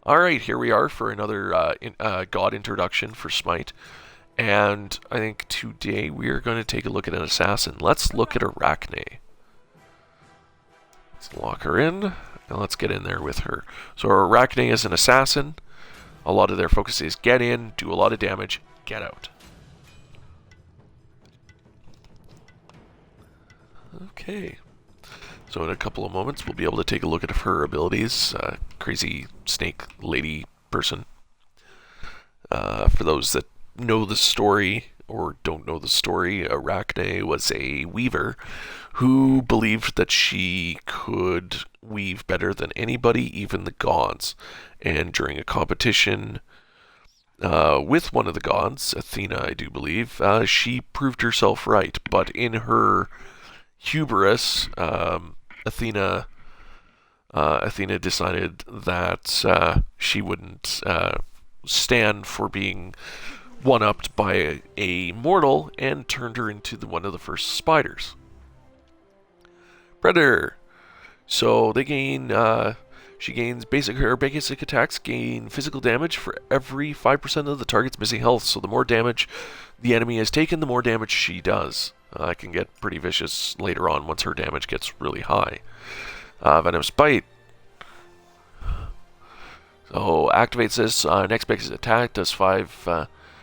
Alright, here we are for another god introduction for Smite. And I think today we are going to take a look at an assassin. Let's look at Arachne. Let's lock her in, and let's get in there with her. So Arachne is an assassin. A lot of their focus is get in, do a lot of damage, get out. Okay. So in a couple of moments, we'll be able to take a look at her abilities. Crazy snake lady person. For those that know the story or don't know the story, Arachne was a weaver who believed that she could weave better than anybody, even the gods. And during a competition with one of the gods, Athena, I do believe, she proved herself right. But in her hubris, Athena decided that she wouldn't stand for being one-upped by a mortal and turned her into one of the first spiders. Predator. So they gain. She gains her basic attacks gain physical damage for every 5% of the target's missing health. So the more damage the enemy has taken, the more damage she does. Can get pretty vicious later on once her damage gets really high. Venomous Bite. So activates this. Next basic attack does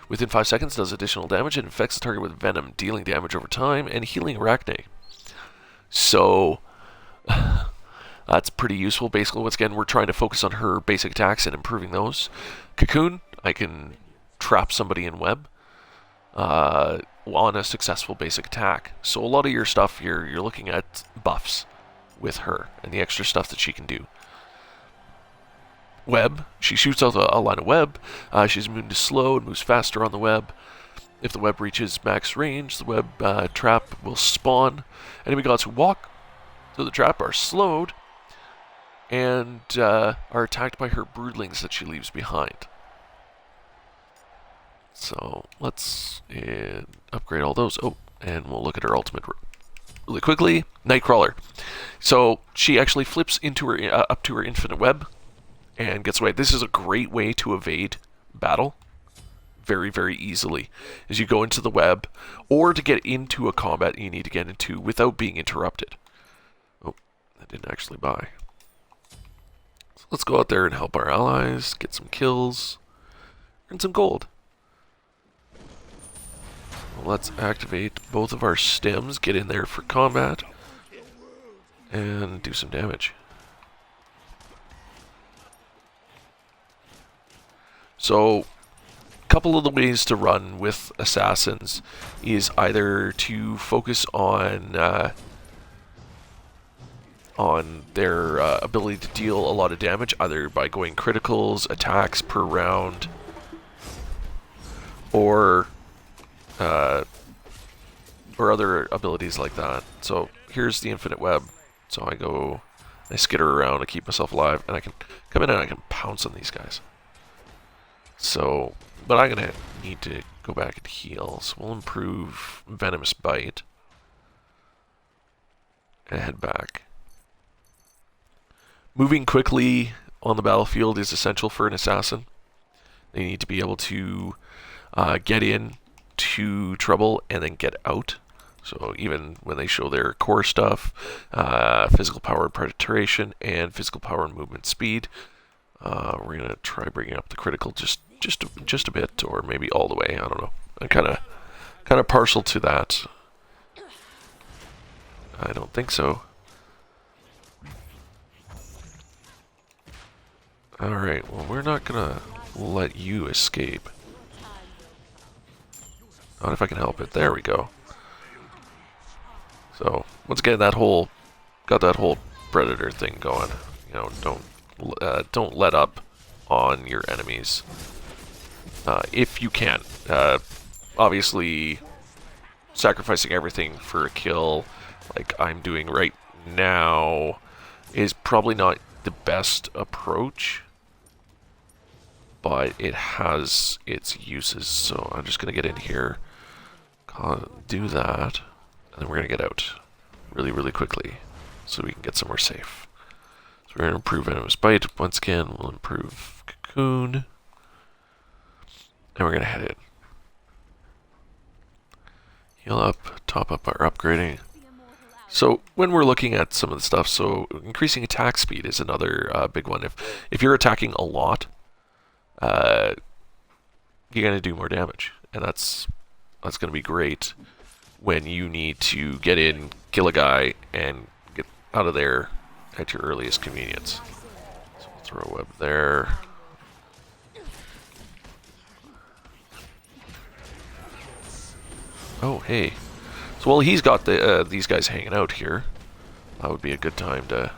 within 5 seconds does additional damage and infects the target with venom, dealing damage over time and healing Arachne. So that's pretty useful. Basically, once again, we're trying to focus on her basic attacks and improving those. Cocoon. I can trap somebody in web on a successful basic attack. So a lot of your stuff, you're looking at buffs with her and the extra stuff that she can do. Web. She shoots out a line of web. She's immune to slow and moves faster on the web. If the web reaches max range, the web trap will spawn. Enemy gods who walk through the trap are slowed and are attacked by her broodlings that she leaves behind. So let's upgrade all those. Oh, and we'll look at her ultimate really quickly. Nightcrawler. So she actually flips into her up to her infinite web and gets away. This is a great way to evade battle very, very easily. As you go into the web, or to get into a combat you need to get into without being interrupted. Oh, I didn't actually buy. So let's go out there and help our allies, get some kills, and some gold. Let's activate both of our stems, get in there for combat, and do some damage. So, a couple of the ways to run with assassins is either to focus on their ability to deal a lot of damage, either by going criticals, attacks per round, or other abilities like that. So here's the infinite web. So I skitter around, I keep myself alive, and I can come in and I can pounce on these guys. So, but I'm gonna need to go back and heal. So we'll improve Venomous Bite and head back. Moving quickly on the battlefield is essential for an assassin. They need to be able to get in to trouble and then get out. So even when they show their core stuff, physical power and penetration, and physical power and movement speed, we're gonna try bringing up the critical just a bit, or maybe all the way. I don't know. I'm kind of partial to that. I don't think so. All right. Well, we're not gonna let you escape. Not if I can help it. There we go. So once again, got that whole predator thing going. You know, don't let up on your enemies if you can. Obviously, sacrificing everything for a kill, like I'm doing right now, is probably not the best approach, but it has its uses. So I'm just gonna get in here, do that, and then we're gonna get out really, really quickly so we can get somewhere safe. So we're going to improve Venomous Bite. Once again, we'll improve Cocoon. And we're going to head in. Heal up, top up our upgrading. So when we're looking at some of the stuff, so increasing attack speed is another big one. If you're attacking a lot, you're going to do more damage. And that's going to be great when you need to get in, kill a guy, and get out of there at your earliest convenience. So we'll throw a web there. Oh, hey. So while he's got these guys hanging out here, that would be a good time to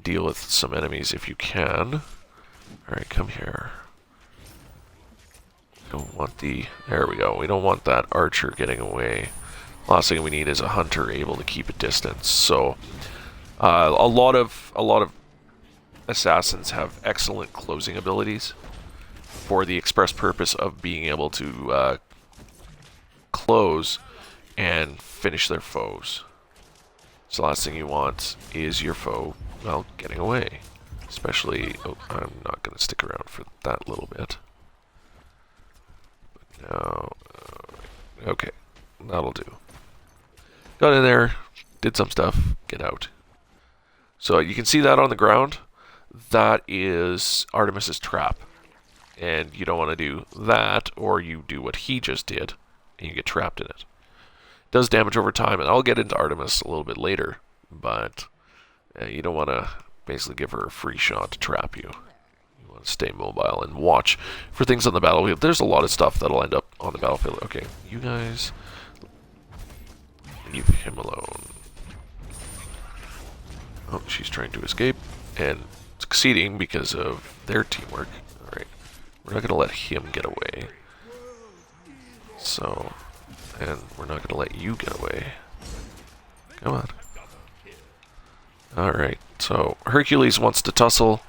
deal with some enemies if you can. Alright, come here. Don't want the... There we go. We don't want that archer getting away. Last thing we need is a hunter able to keep a distance. So, a lot of assassins have excellent closing abilities for the express purpose of being able to close and finish their foes. So the last thing you want is your foe, well, getting away. Especially... Oh, I'm not going to stick around for that little bit. No. Okay. That'll do. Got in there, did some stuff, get out. So you can see that on the ground. That is Artemis's trap. And you don't want to do that, or you do what he just did, and you get trapped in it. Does damage over time, and I'll get into Artemis a little bit later, but you don't want to basically give her a free shot to trap you. You want to stay mobile and watch for things on the battlefield. There's a lot of stuff that'll end up on the battlefield. Okay, you guys, leave him alone. Oh, she's trying to escape, and succeeding because of their teamwork. Alright, we're not going to let him get away. So... And we're not going to let you get away. Come on. Alright, so Hercules wants to tussle.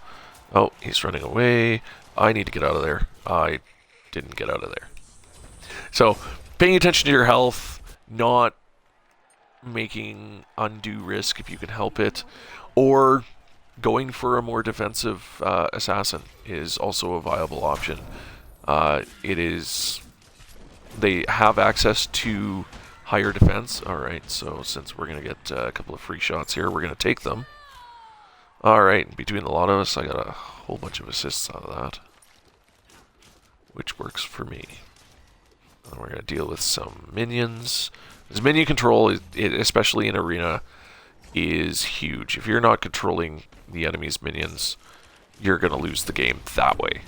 Oh, he's running away. I need to get out of there. I didn't get out of there. So, paying attention to your health, not making undue risk if you can help it, or going for a more defensive assassin is also a viable option. It is... They have access to higher defense. Alright, so since we're going to get a couple of free shots here, we're going to take them. Alright, between a lot of us, I got a whole bunch of assists out of that. Which works for me. And we're going to deal with some minions. Because minion control, especially in Arena, is huge. If you're not controlling the enemy's minions, you're going to lose the game that way.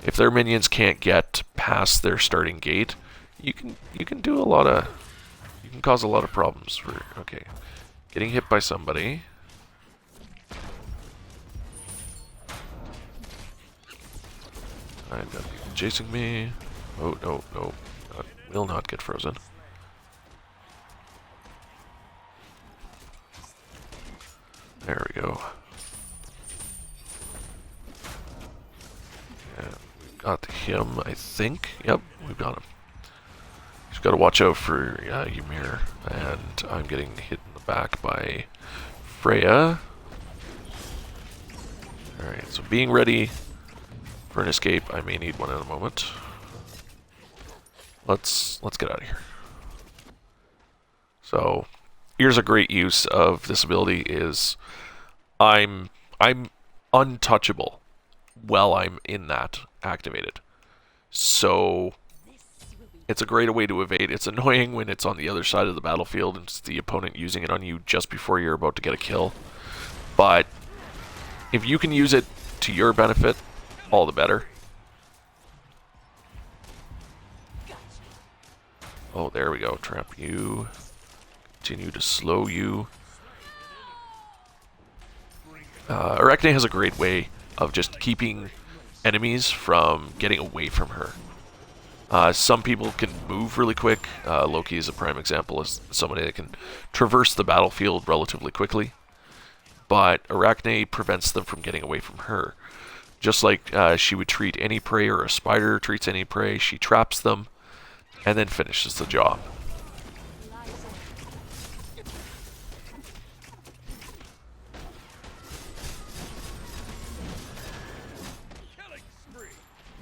If their minions can't get past their starting gate, you can do a lot of... You can cause a lot of problems for... Okay. Getting hit by somebody. I've got people chasing me. Oh, no, no. Will not get frozen. There we go. Got him, I think. Yep, we've got him. Just got to watch out for Ymir, and I'm getting hit in the back by Freya. Alright, so being ready for an escape. I may need one in a moment. Let's get out of here. So, here's a great use of this ability is I'm untouchable while I'm in that activated. So it's a great way to evade. It's annoying when it's on the other side of the battlefield and it's the opponent using it on you just before you're about to get a kill. But if you can use it to your benefit, all the better. Oh, there we go. Trap you. Continue to slow you. Arachne has a great way of just keeping enemies from getting away from her. Some people can move really quick. Loki is a prime example as somebody that can traverse the battlefield relatively quickly. But Arachne prevents them from getting away from her. Just like she would treat any prey, or a spider treats any prey, she traps them and then finishes the job.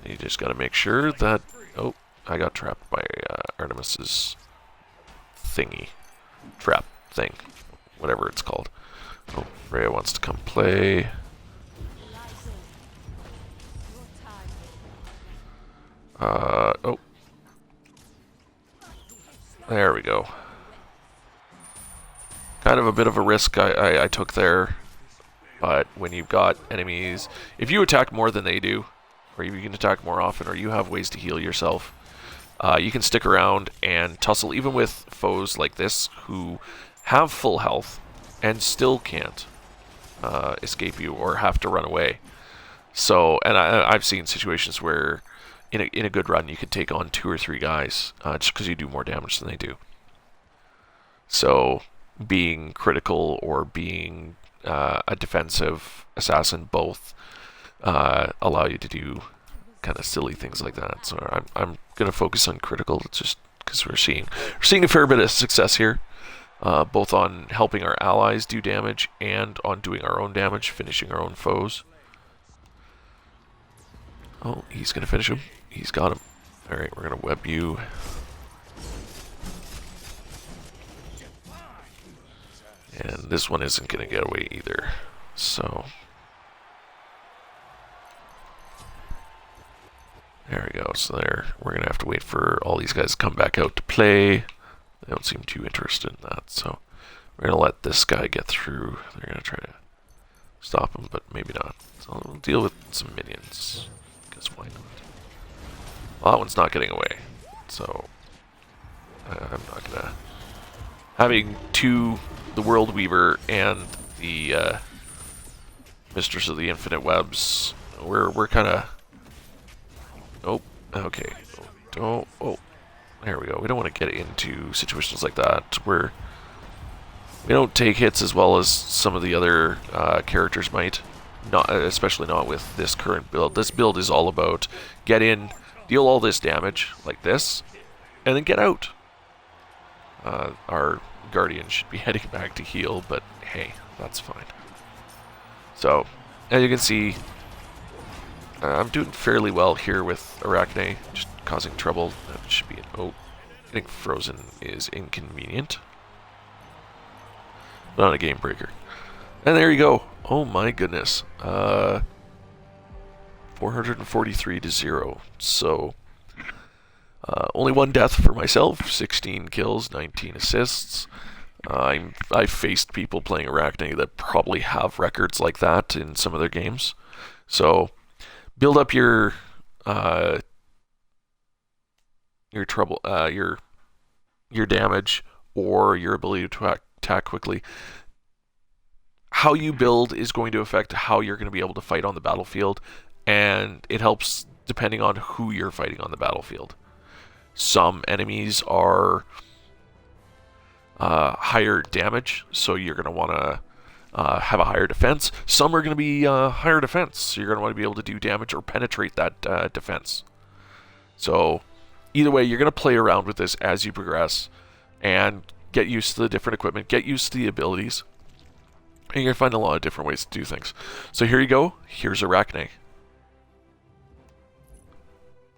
You just gotta make sure that... Oh, I got trapped by Artemis's thingy. Trap thing. Whatever it's called. Oh, Rhea wants to come play. Oh. There we go. Kind of a bit of a risk I took there. But when you've got enemies... If you attack more than they do, or you can attack more often, or you have ways to heal yourself, you can stick around and tussle even with foes like this who have full health and still can't escape you or have to run away. So, and I've seen situations where in a good run you could take on 2 or 3 guys just because you do more damage than they do. So, being critical or being a defensive assassin both allow you to do kind of silly things like that. So I'm going to focus on critical just because we're seeing a fair bit of success here, both on helping our allies do damage and on doing our own damage, finishing our own foes. Oh, he's going to finish him. He's got him. Alright, we're going to web you. And this one isn't going to get away either. So... There we go. So there, we're going to have to wait for all these guys to come back out to play. They don't seem too interested in that. So we're going to let this guy get through. They're going to try to stop him, but maybe not. So we'll deal with some minions. Because why not? Well, that one's not getting away. So I'm not going to... Having the World Weaver and the Mistress of the Infinite Webs, we're kind of... Oh, okay. Oh, there we go. We don't want to get into situations like that where we don't take hits as well as some of the other characters might. Not, especially not with this current build. This build is all about get in, deal all this damage like this, and then get out. Our Guardian should be heading back to heal, but hey, that's fine. So, as you can see, I'm doing fairly well here with Arachne, just causing trouble. That should be an... Oh, getting frozen is inconvenient. Not a game breaker. And there you go. Oh my goodness. 443 to 0. So, only 1 death for myself, 16 kills, 19 assists. I've faced people playing Arachne that probably have records like that in some of their games. So... Build up your damage or your ability to attack quickly. How you build is going to affect how you're going to be able to fight on the battlefield, and it helps depending on who you're fighting on the battlefield. Some enemies are higher damage, so you're going to want to have a higher defense. Some are going to be higher defense, so you're going to want to be able to do damage or penetrate that defense. So either way, you're going to play around with this as you progress and get used to the different equipment, get used to the abilities, and you're going to find a lot of different ways to do things. So here you go. Here's Arachne.